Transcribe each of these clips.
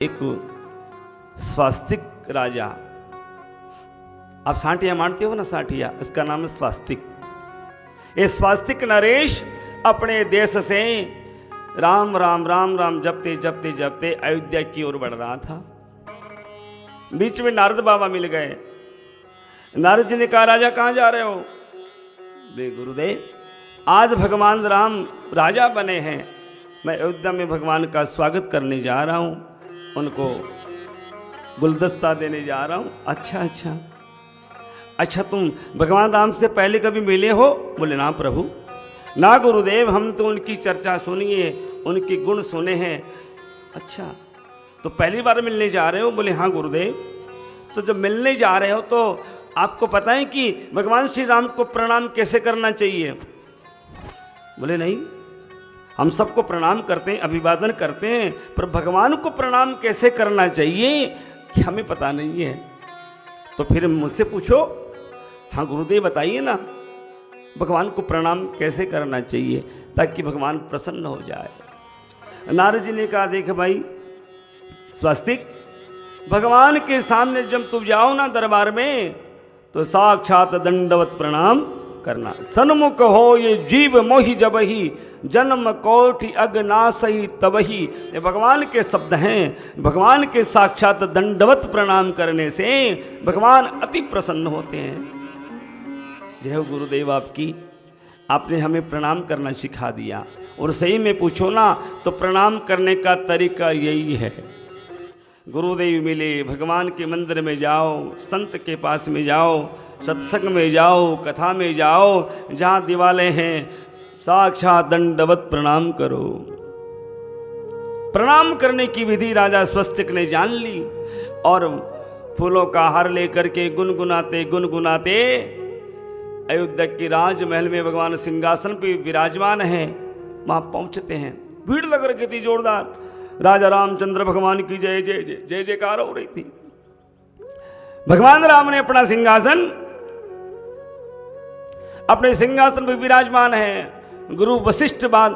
एक स्वास्तिक राजा, आप साठिया मानते हो ना, साठिया, इसका नाम है स्वास्तिक। ये स्वास्तिक नरेश अपने देश से राम राम राम राम जपते जपते जपते अयोध्या की ओर बढ़ रहा था। बीच में नारद बाबा मिल गए। नारद जी ने कहा, राजा कहाँ जा रहे हो? बे गुरुदेव, आज भगवान राम राजा बने हैं, मैं अयोध्या में भगवान का स्वागत करने जा रहा हूँ, उनको गुलदस्ता देने जा रहा हूँ। अच्छा अच्छा अच्छा, तुम भगवान राम से पहले कभी मिले हो? बोले ना प्रभु। ना गुरुदेव, हम तो उनकी चर्चा सुनी है, उनके गुण सुने हैं। अच्छा, तो पहली बार मिलने जा रहे हो? बोले हाँ गुरुदेव। तो जब मिलने जा रहे हो तो आपको पता है कि भगवान श्री राम को प्रणाम कैसे करना चाहिए? बोले नहीं, हम सबको प्रणाम करते हैं, अभिवादन करते हैं, पर भगवान को प्रणाम कैसे करना चाहिए कि हमें पता नहीं है। तो फिर मुझसे पूछो। हाँ गुरुदेव बताइए ना, भगवान को प्रणाम कैसे करना चाहिए ताकि भगवान प्रसन्न हो जाए। नारद जी ने कहा, देख भाई स्वास्तिक, भगवान के सामने जब तुम जाओ ना दरबार में, तो साक्षात दंडवत प्रणाम करना। सन्मुख हो ये जीव मोहि जबही, जन्म कोटि अगनासही तबही। ये भगवान के शब्द हैं। भगवान के साक्षात दंडवत प्रणाम करने से भगवान अति प्रसन्न होते हैं। जय हो गुरुदेव आपकी, आपने हमें प्रणाम करना सिखा दिया। और सही में पूछो ना तो प्रणाम करने का तरीका यही है। गुरुदेव मिले, भगवान के मंदिर में जाओ, संत के पास में जाओ, सत्संग में जाओ, कथा में जाओ, जहाँ दिवाले हैं साक्षात दंडवत प्रणाम करो। प्रणाम करने की विधि राजा स्वस्तिक ने जान ली और फूलों का हार लेकर के गुनगुनाते गुनगुनाते अयोध्या के राजमहल में भगवान सिंहासन पे विराजमान हैं, वहां पहुंचते हैं। भीड़ लग रही थी जोरदार। राजा रामचंद्र भगवान की जय जय जय जय जयकार हो रही थी। भगवान राम ने अपना सिंहासन, अपने सिंहासन पर विराजमान है। गुरु वशिष्ठ बाद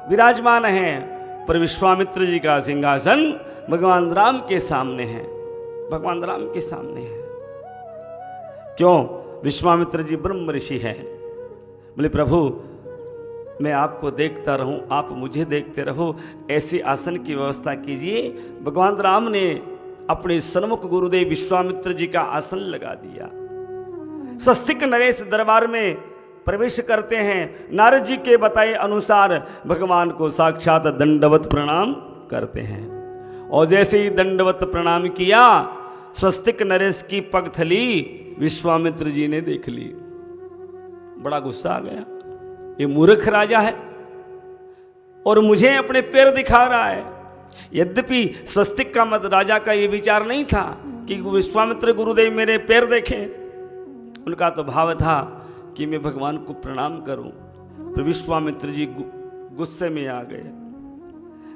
विराजमान हैं, पर विश्वामित्र जी का सिंहासन भगवान राम के सामने है। भगवान राम के सामने है। क्यों? विश्वामित्र जी ब्रह्म ऋषि हैं। बोले प्रभु, मैं आपको देखता रहूं, आप मुझे देखते रहो, ऐसे आसन की व्यवस्था कीजिए। भगवान राम ने अपने सन्मुख गुरुदेव विश्वामित्र जी का आसन लगा दिया। स्वस्तिक नरेश दरबार में प्रवेश करते हैं। नारद जी के बताए अनुसार भगवान को साक्षात दंडवत प्रणाम करते हैं। और जैसे ही दंडवत प्रणाम किया, स्वस्तिक नरेश की पगथली विश्वामित्र जी ने देख ली। बड़ा गुस्सा आ गया, ये मूर्ख राजा है और मुझे अपने पैर दिखा रहा है। यद्यपि स्वस्तिक का मत राजा का ये विचार नहीं था कि विश्वामित्र गुरुदेव मेरे पैर देखें। उनका तो भाव था कि मैं भगवान को प्रणाम करूं। तो विश्वामित्र जी गुस्से में आ गए।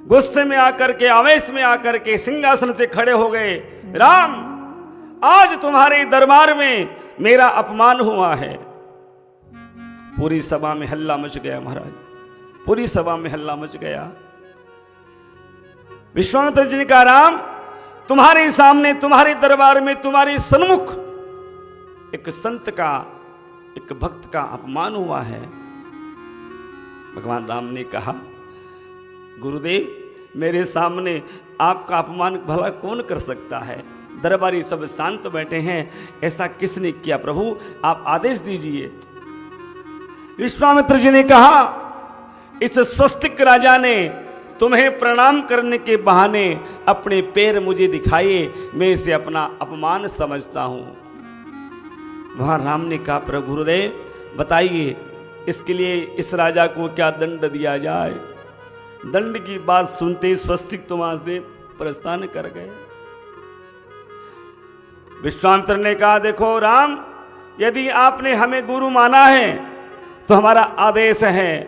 गुस्से में आकर के, आवेश में आकर के सिंहासन से खड़े हो गए। राम, आज तुम्हारे दरबार में मेरा अपमान हुआ है। पूरी सभा में हल्ला मच गया महाराज, पूरी सभा में हल्ला मच गया। विश्वामित्र जी ने कहा, राम, तुम्हारे सामने, तुम्हारे दरबार में, तुम्हारे सन्मुख एक संत का, एक भक्त का अपमान हुआ है। भगवान राम ने कहा, गुरुदेव, मेरे सामने आपका अपमान भला कौन कर सकता है? दरबारी सब शांत बैठे हैं, ऐसा किसने किया? प्रभु आप आदेश दीजिए। विश्वामित्र जी ने कहा, इस स्वस्तिक राजा ने तुम्हें प्रणाम करने के बहाने अपने पैर मुझे दिखाए, मैं इसे अपना अपमान समझता हूं। वहां राम ने कहा, प्रभु गुरुदेव बताइए, इसके लिए इस राजा को क्या दंड दिया जाए? दंड की बात सुनते स्वस्तिक तो वहां से प्रस्थान कर गए। विश्वामित्र ने कहा, देखो राम, यदि आपने हमें गुरु माना है तो हमारा आदेश है,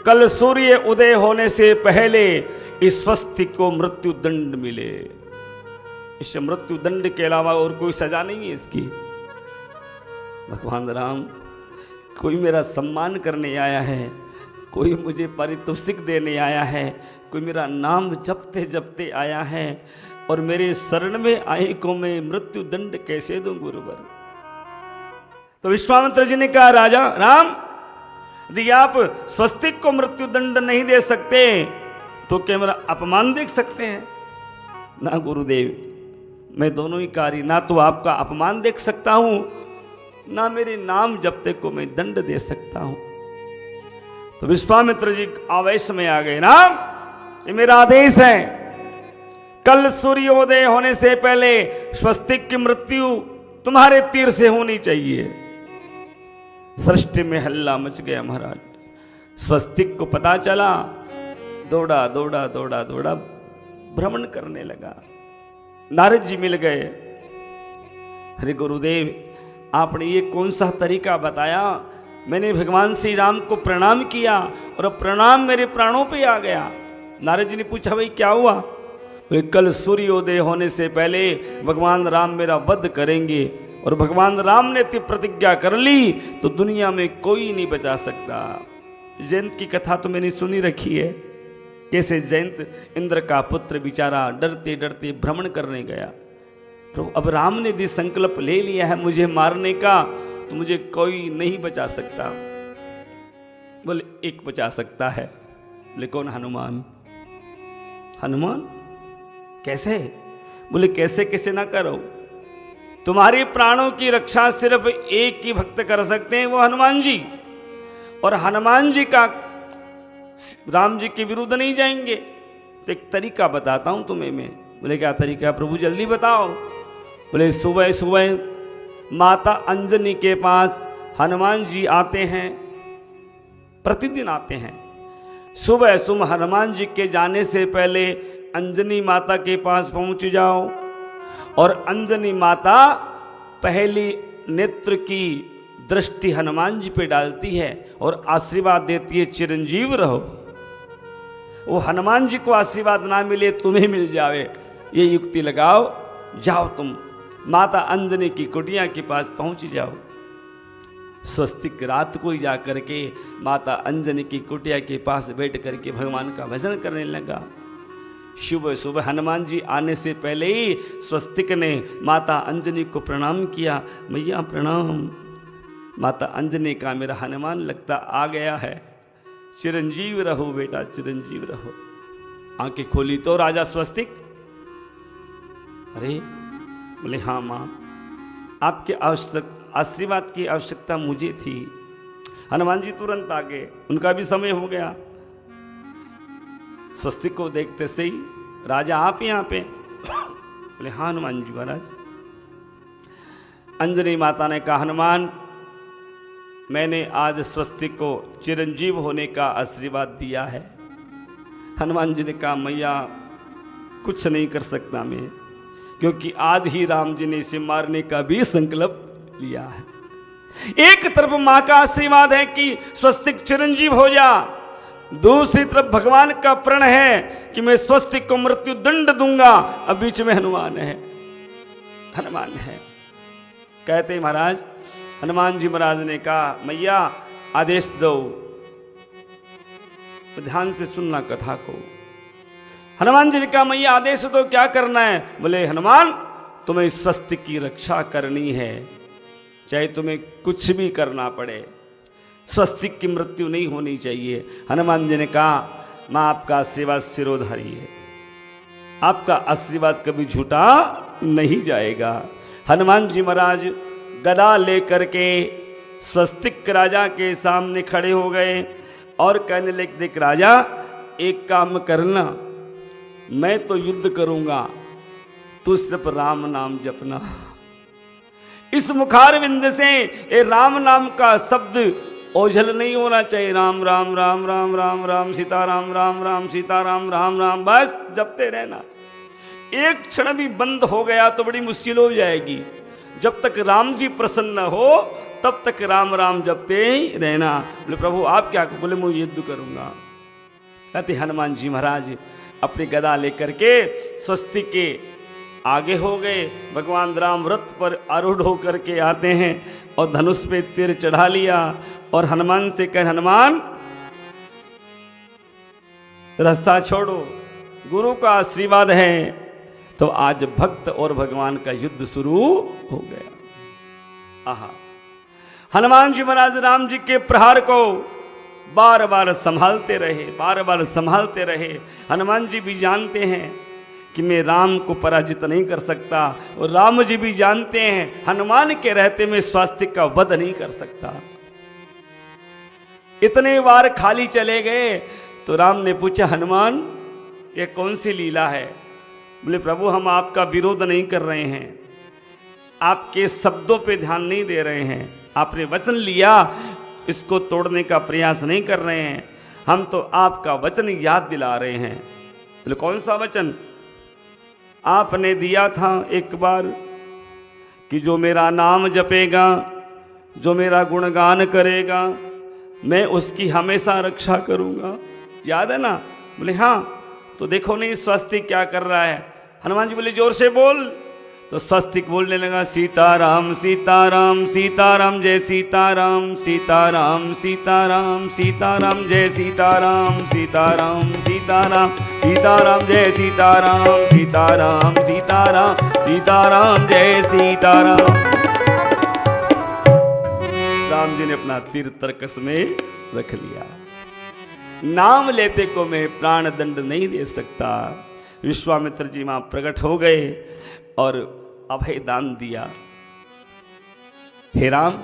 कल सूर्य उदय होने से पहले इस स्वस्तिक को मृत्यु दंड मिले। इस मृत्यु दंड के अलावा और कोई सजा नहीं है इसकी। भगवान राम, कोई मेरा सम्मान करने आया है, कोई मुझे पारितोषिक देने आया है, कोई मेरा नाम जपते जपते आया है, और मेरे शरण में आए को मैं मृत्यु दंड कैसे दूं गुरुवर। तो विश्वामित्र जी ने कहा, राजा राम, यदि आप स्वस्तिक को मृत्यु दंड नहीं दे सकते तो क्या मेरा अपमान देख सकते हैं? ना गुरुदेव, मैं दोनों ही कार्य, ना तो आपका अपमान देख सकता हूं, ना मेरे नाम जपते को मैं दंड दे सकता हूं। तो विश्वामित्र जी आवेश में आ गए, राम ये मेरा आदेश है, कल सूर्योदय होने से पहले स्वस्तिक की मृत्यु तुम्हारे तीर से होनी चाहिए। सृष्टि में हल्ला मच गया महाराज। स्वस्तिक को पता चला, दौड़ा दौड़ा दौड़ा दौड़ा भ्रमण करने लगा। नारद जी मिल गए। अरे गुरुदेव, आपने ये कौन सा तरीका बताया? मैंने भगवान श्री राम को प्रणाम किया और प्रणाम मेरे प्राणों पे आ गया। नारद जी ने पूछा, भाई क्या हुआ? कल सूर्योदय होने से पहले भगवान राम मेरा वध करेंगे, और भगवान राम ने प्रतिज्ञा कर ली तो दुनिया में कोई नहीं बचा सकता। जयंत की कथा तो मैंने सुनी रखी है, कैसे जयंत इंद्र का पुत्र बेचारा डरते डरते भ्रमण करने गया। तो अब राम ने यदि संकल्प ले लिया है मुझे मारने का, तो मुझे कोई नहीं बचा सकता। बोले एक बचा सकता है। बोले कौन? हनुमान। हनुमान कैसे? बोले कैसे कैसे ना करो, तुम्हारे प्राणों की रक्षा सिर्फ एक ही भक्त कर सकते हैं, वो हनुमान जी। और हनुमान जी का राम जी के विरुद्ध नहीं जाएंगे। तो एक तरीका बताता हूं तुम्हें मैं। बोले क्या तरीका प्रभु, जल्दी बताओ। बोले सुबह सुबह माता अंजनी के पास हनुमान जी आते हैं, प्रतिदिन आते हैं। सुबह सुबह हनुमान जी के जाने से पहले अंजनी माता के पास पहुंच जाओ, और अंजनी माता पहली नेत्र की दृष्टि हनुमान जी पे डालती है और आशीर्वाद देती है, चिरंजीव रहो। वो हनुमान जी को आशीर्वाद ना मिले तुम्हें मिल जावे, ये युक्ति लगाओ। जाओ तुम माता अंजनी की कुटिया के पास पहुंच जाओ। स्वस्तिक रात को ही जा करके माता अंजनी की कुटिया के पास बैठ करके भगवान का भजन करने लगा। सुबह सुबह हनुमान जी आने से पहले ही स्वस्तिक ने माता अंजनी को प्रणाम किया। मैया प्रणाम। माता अंजनी का मेरा हनुमान लगता आ गया है, चिरंजीव रहो बेटा, चिरंजीव रहो। आंखें खोली तो राजा स्वस्तिक, अरे बोले हाँ माँ, आपके आशीर्वाद की आवश्यकता मुझे थी। हनुमान जी तुरंत आ गए, उनका भी समय हो गया। स्वस्तिक को देखते से ही, राजा आप यहाँ पे? बोले हाँ हनुमान जी महाराज। अंजनी माता ने कहा, हनुमान मैंने आज स्वस्तिक को चिरंजीव होने का आशीर्वाद दिया है। हनुमान जी ने कहा, मैया कुछ नहीं कर सकता मैं, क्योंकि आज ही राम जी ने इसे मारने का भी संकल्प लिया है। एक तरफ मां का आशीर्वाद है कि स्वस्तिक चिरंजीव हो जा, दूसरी तरफ भगवान का प्रण है कि मैं स्वस्तिक को मृत्यु दंड दूंगा। अब बीच में हनुमान है, हनुमान है। कहते महाराज, हनुमान जी महाराज ने कहा, मैया आदेश दो। ध्यान से सुनना कथा को। हनुमान जी ने कहा, मैया आदेश दो, क्या करना है? बोले हनुमान तुम्हें स्वस्तिक की रक्षा करनी है, चाहे तुम्हें कुछ भी करना पड़े, स्वस्तिक की मृत्यु नहीं होनी चाहिए। हनुमान जी ने कहा, मां आपका आशीर्वाद सिरोधारी है, आपका आशीर्वाद कभी झूठा नहीं जाएगा। हनुमान जी महाराज गदा लेकर के स्वस्तिक राजा के सामने खड़े हो गए और कहने लगे, देख राजा एक काम करना, मैं तो युद्ध करूंगा, तू सिर्फ राम नाम जपना। इस मुखारविंद से ये राम नाम का शब्द ओझल नहीं होना चाहिए। राम राम राम राम राम राम सीताराम राम राम सीताराम राम राम, बस जपते रहना। एक क्षण भी बंद हो गया तो बड़ी मुश्किल हो जाएगी। जब तक राम जी प्रसन्न हो तब तक राम राम जपते ही रहना। बोले प्रभु आप क्या? बोले मैं युद्ध करूंगा। कहते हनुमान जी महाराज अपनी गदा लेकर के स्वस्तिक के आगे हो गए। भगवान राम रथ पर आरूढ़ होकर के आते हैं और धनुष पे तीर चढ़ा लिया और हनुमान से कह, हनुमान रास्ता छोड़ो, गुरु का आशीर्वाद है तो आज भक्त और भगवान का युद्ध शुरू हो गया। आहा, हनुमान जी महाराज राम जी के प्रहार को बार बार संभालते रहे, बार बार संभालते रहे। हनुमान जी भी जानते हैं कि मैं राम को पराजित नहीं कर सकता, और राम जी भी जानते हैं हनुमान के रहते मैं स्वास्तिक का वध नहीं कर सकता। इतने बार खाली चले गए तो राम ने पूछा, हनुमान ये कौन सी लीला है? बोले, प्रभु हम आपका विरोध नहीं कर रहे हैं, आपके शब्दों पे ध्यान नहीं दे रहे हैं, आपने वचन लिया इसको तोड़ने का प्रयास नहीं कर रहे हैं, हम तो आपका वचन याद दिला रहे हैं। बोले, कौन सा वचन? आपने दिया था एक बार कि जो मेरा नाम जपेगा, जो मेरा गुणगान करेगा, मैं उसकी हमेशा रक्षा करूंगा, याद है ना? बोले हाँ। तो देखो नहीं स्वस्तिक क्या कर रहा है। हनुमान जी बोले, जोर से बोल। तो स्वस्तिक बोलने लगा, सीताराम सीताराम सीताराम जय सीताराम सीताराम सीताराम सीताराम जय सीताराम सीताराम सीताराम सीताराम जय सीताराम सीताराम सीताराम सीताराम जय सीताराम। राम जी ने अपना तीर तर्कस में रख लिया। नाम लेते को मैं प्राण दंड नहीं दे सकता। विश्वामित्र जी वहां प्रकट हो गए और अभय दान दिया। हे राम,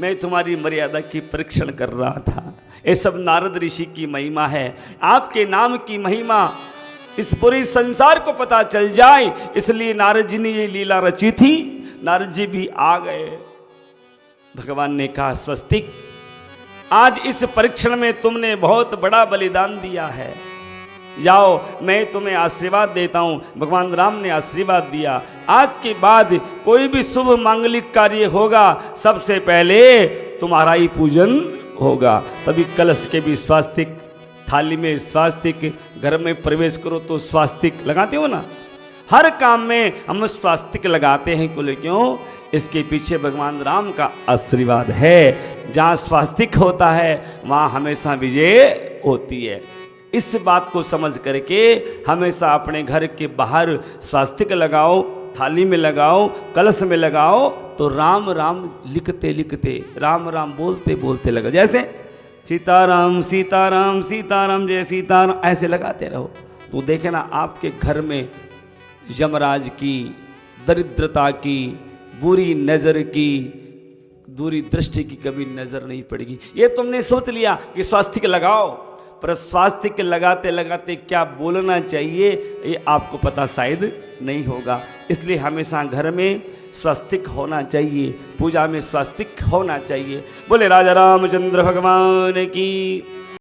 मैं तुम्हारी मर्यादा की परीक्षण कर रहा था। ये सब नारद ऋषि की महिमा है। आपके नाम की महिमा इस पूरे संसार को पता चल जाए, इसलिए नारद जी ने ये लीला रची थी। नारद जी भी आ गए। भगवान ने कहा, स्वस्तिक आज इस परीक्षण में तुमने बहुत बड़ा बलिदान दिया है, जाओ मैं तुम्हें आशीर्वाद देता हूँ। भगवान राम ने आशीर्वाद दिया। आज के बाद कोई भी शुभ मांगलिक कार्य होगा, सबसे पहले तुम्हारा ही पूजन होगा। तभी कलश के भी स्वास्तिक, थाली में स्वास्तिक, घर में प्रवेश करो तो स्वास्तिक लगाते हो ना। हर काम में हम स्वास्तिक लगाते हैं। क्यों? इसके पीछे भगवान राम का आशीर्वाद है। जहाँ स्वास्तिक होता है वहाँ हमेशा विजय होती है। इस बात को समझ करके हमेशा अपने घर के बाहर स्वास्तिक लगाओ, थाली में लगाओ, कलश में लगाओ, तो राम राम लिखते लिखते, राम राम बोलते बोलते लगा। जैसे सीताराम सीताराम सीताराम जय सीताराम ऐसे लगाते रहो, तो देखे ना आपके घर में यमराज की, दरिद्रता की, बुरी नज़र की, दूरी दृष्टि की कभी नज़र नहीं पड़ेगी। ये तुमने सोच लिया कि स्वास्तिक लगाओ, पर स्वास्तिक लगाते लगाते क्या बोलना चाहिए ये आपको पता शायद नहीं होगा। इसलिए हमेशा घर में स्वास्तिक होना चाहिए, पूजा में स्वास्तिक होना चाहिए। बोले राजा रामचंद्र भगवान की।